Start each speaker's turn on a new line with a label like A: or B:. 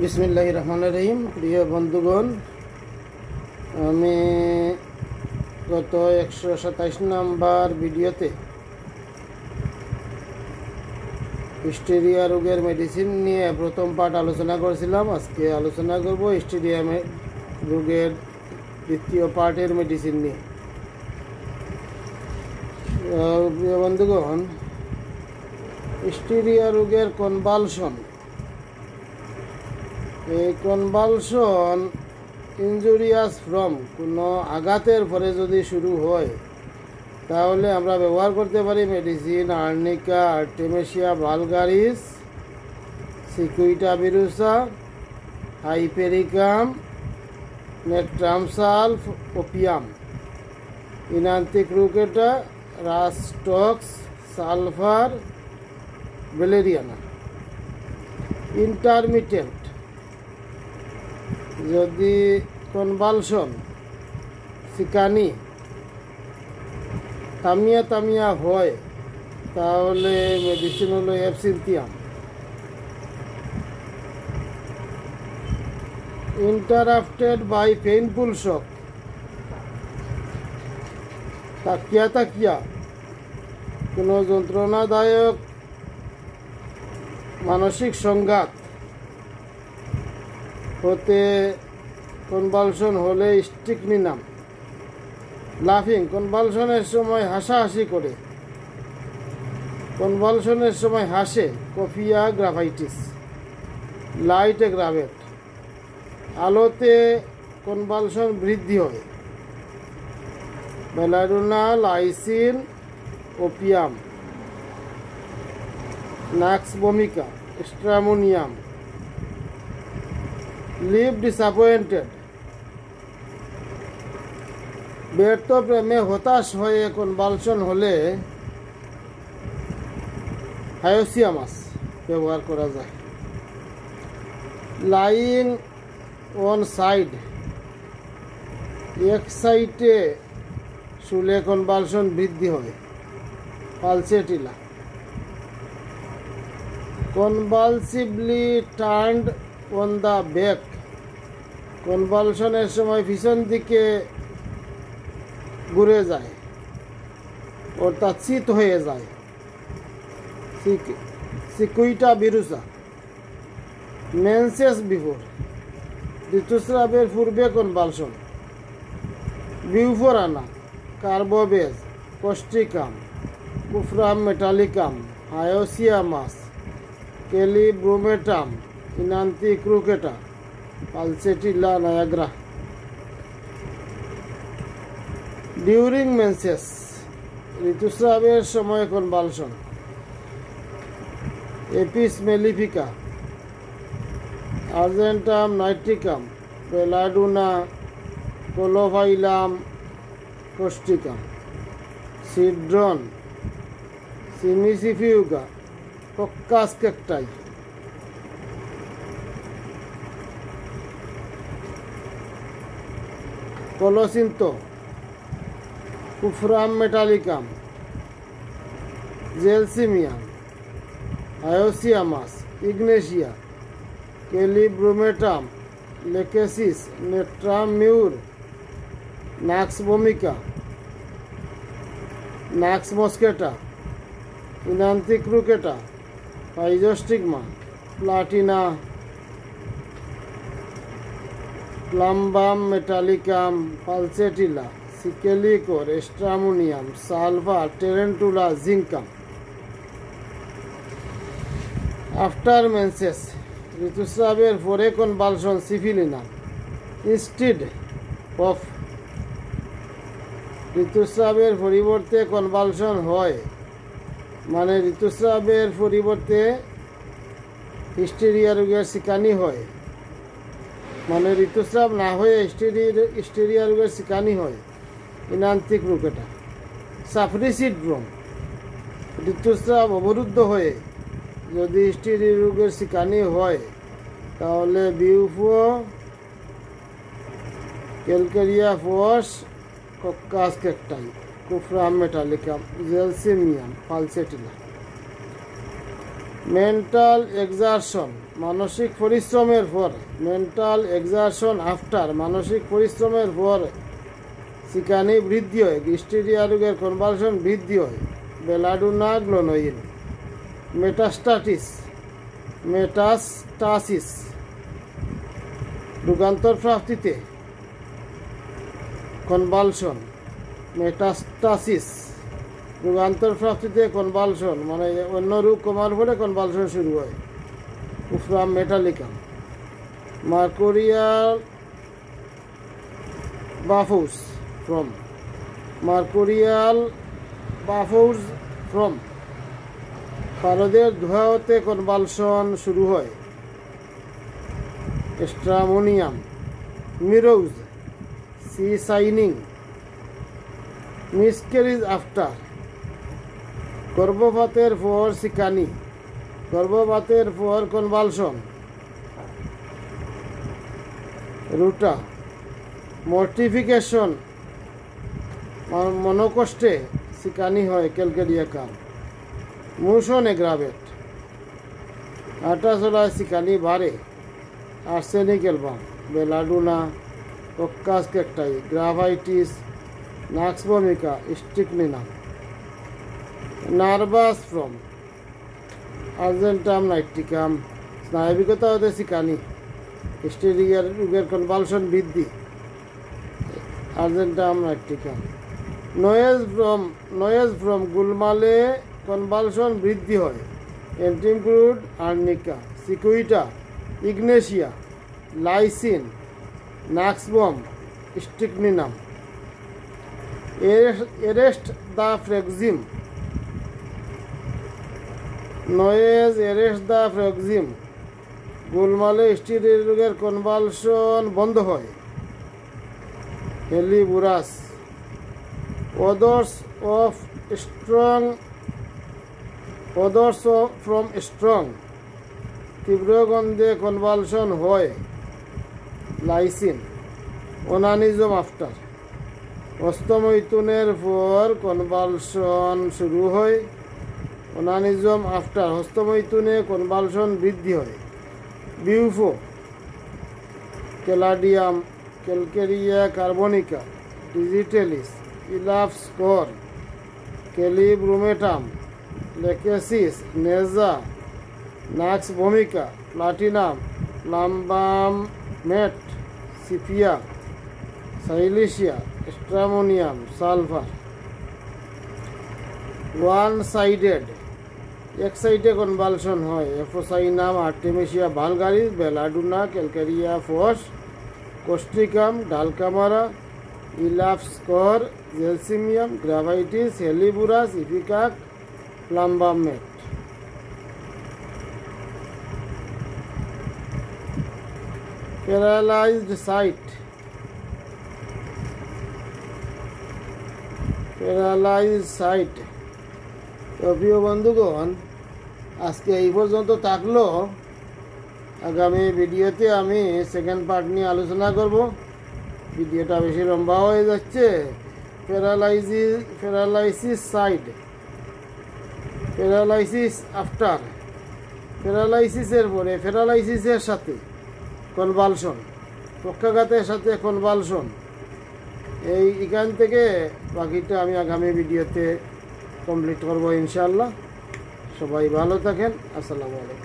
A: বিসমিল্লাহির রহমানির রহিম। প্রিয় বন্ধুগণ, আমি গত 127 নম্বর ভিডিওতে হিস্টেরিয়া রোগের মেডিসিন নিয়ে প্রথম পার্ট আলোচনা করেছিলাম। আজকে আলোচনা করব হিস্টেরিয়া রোগের দ্বিতীয় পার্টের মেডিসিন নিয়ে। প্রিয় বন্ধুগণ, হিস্টেরিয়া রোগের কনভালশন, এই কনভালশন ইনজুরিয়াস ফ্রম কোনো আঘাতের পরে যদি শুরু হয় তাহলে আমরা ব্যবহার করতে পারি medicine arnica, artemisia vulgaris, cicuta virosa, hypericum, natrum sulph, opium, oenanthe crocata, rhus tox, sulphur, valeriana. Intermittent, যদি কনভালশন সিকানি থামিয়া হয় তাহলে মেডিসিন হলো absinthium. Interrupted by painful shock, তাকিয়া কোনো যন্ত্রণাদায়ক মানসিক সংঘাত হতে কনভালশন হলে স্ট্রিকনিনাম। লাফিং, কনভালশনের সময় হাসাহাসি করে, কনভালশনের সময় হাসে, কফিয়া গ্রাভাইটিস। লাইট গ্রাভেট, আলোতে কনভালশন বৃদ্ধি হয়। Belladonna, lysine, opium. নাক্স ভমিকা, stramonium. Leave disappointed, ব্যর্থ প্রেমে হতাশ হয়ে কনভালশন হলে হায়োসিয়ামাস ব্যবহার করা যায়। লাইং অন সাইড, এক সাইডে শুলে কনভালশন বৃদ্ধি হয়। Pulsatilla. Convulsively turned on the back, কনভালশনের সময় পিছন দিকে ঘুরে যায় অর্থাৎ চিত হয়ে যায়। সিকুইটা বিরুসা। মেন্সেস বিফোর, ঋতুস্রাবের পূর্বে convulsion. Bufo rana, carbo veg, causticum, cuprum metallicum, hyoscyamus, kali bromatum, oenanthe crocata, pulsatilla নায়াগ্রা। ডিউরিং মেন্সেস, ঋতুস্রাবের সময় convulsion. Apis mellifica, argentum nitricum, belladonna, কোলোভাইলাম, causticum. Cedron, cimicifuga, coccus cacti. Colocynthis, cuprum metallicum, gelsemium, hyoscyamus, ignatia, kali bromatum, lachesis, natrum mur, nux vomica, nux moschata, oenanthe crocata, physostigma, platina, plumbum metallicum, pulsatilla, secale cor, stramonium, সালভা, tarentula, zincum. After menses, ঋতুস্রাবের পরে convulsion. Syphilinum, instead of, ঋতুস্রাবের পরিবর্তে convulsion হয়, মানে ঋতুস্রাবের পরিবর্তে hysteria রোগের শিকানি হয়, মানে ঋতুস্রাব না হয়ে হিস্টেরিয়া রোগের শিকানি হয়। ইনান্তিক্রুকেটা। সাফরি সিড্রোম, ঋতুস্রাব অবরুদ্ধ হয়ে যদি হিস্টেরিয়া রোগের শিকানি হয় তাহলে bufo, calcarea phos, coccus cacti, cuprum metallicum, gelsemium, pulsatilla. Mental exertion, মানসিক পরিশ্রমের পর, মেন্টাল এক্সারশন আফটার, মানসিক পরিশ্রমের পর সিকানি বৃদ্ধি হয়, হিস্টেরিয়া রোগের কনভালশন বৃদ্ধি হয়। Belladonna glonoine. মেটাস্টাসিস, রোগান্তর প্রাপ্তিতে কনভালশন। মেটাস্টাসিস, রোগান্তর প্রাপ্তিতে কনভালশন, মানে অন্য রোগ কমার পরে কনভালশন শুরু হয়। Cuprum metallicum. Mercurial fumes from, mercurial fumes from, পারদের ধোঁয়াতে কনভালশন শুরু হয়। স্ট্রামোনিয়াম। মিরোজ, সি সাইনিং, মিসক্যারেজ আফটার, গর্ভপাতের পর সিকানি, গর্ভপাতের পর কনভালশন। রুটা। মর্টিফিকেশন, মনোকষ্টে সিকানি হয় ক্যালকেরিয়া কাম। মোশন এগ্রাভেট, হাঁটা চলায় সিকানি বাড়ে। Arsenic album. Belladonna, coccus cacti, গ্রাভাইটিস, nux vomica, strychnina. Nervous from, argentum nitricum, স্নায়বিকতা হতে সিকানি, হিস্টেরিয়ার রোগের কনভালশন বৃদ্ধি। Argentum nitricum. নয়েজ ফ্রম, গুলমালে কনভালশন বৃদ্ধি হয়। Antim crud arnica, cicuta, ignatia, lyssin, nux vom, strychninum. Arrest the ফ্রেক্সিম, নয়েজ এরেস্ট দ্য ফ্রেক্সিম, গোলমালে হিস্টেরিয়া রোগের কনভালশন বন্ধ হয়। হেলিবুরাস। odors from strong, তীব্র গন্ধে কনভালশন হয়। লাইসিন। ওনানিজম আফটার, হস্তমৈথুনের পর কনভালশন শুরু হয়। ওনানিজম আফটার, হস্তমৈথুনে কনভালশন বৃদ্ধি হয়। Bufo. Caladium, calcarea carbonica, digitalis, ইলাফ স্কোর, kali bromatum, lachesis, naja, nux vomica, platinum, plumbum met, sepia, silicea, stramonium, sulphur. One sided, এক সাইডে কনভালশন হয়। Apocynum, artemisia vulgaris, belladonna, calcarea phos, causticum, dulcamara, ইলাফ স্কর, জেলসিমিয়াম, গ্রাভাইটিস, helleborus, ipecac, plumbum met. Paralysed side, paralysed side. তো প্রিয় বন্ধুগণ, আজকে এই পর্যন্ত থাকলো। আগামী ভিডিওতে আমি সেকেন্ড পার্ট নিয়ে আলোচনা করব। ভিডিওটা বেশি লম্বা হয়ে যাচ্ছে। প্যারালাইসিস সাইড, প্যারালাইসিস আফটার, প্যারালাইসিসের পরে, প্যারালাইসিসের সাথে কনভালশন, পক্ষাঘাতের সাথে কনভালশন। এখান থেকে বাকিটা আমি আগামী ভিডিওতে কমপ্লিট করব ইনশাআল্লাহ। সবাই ভালো থাকেন। আসসালামু আলাইকুম।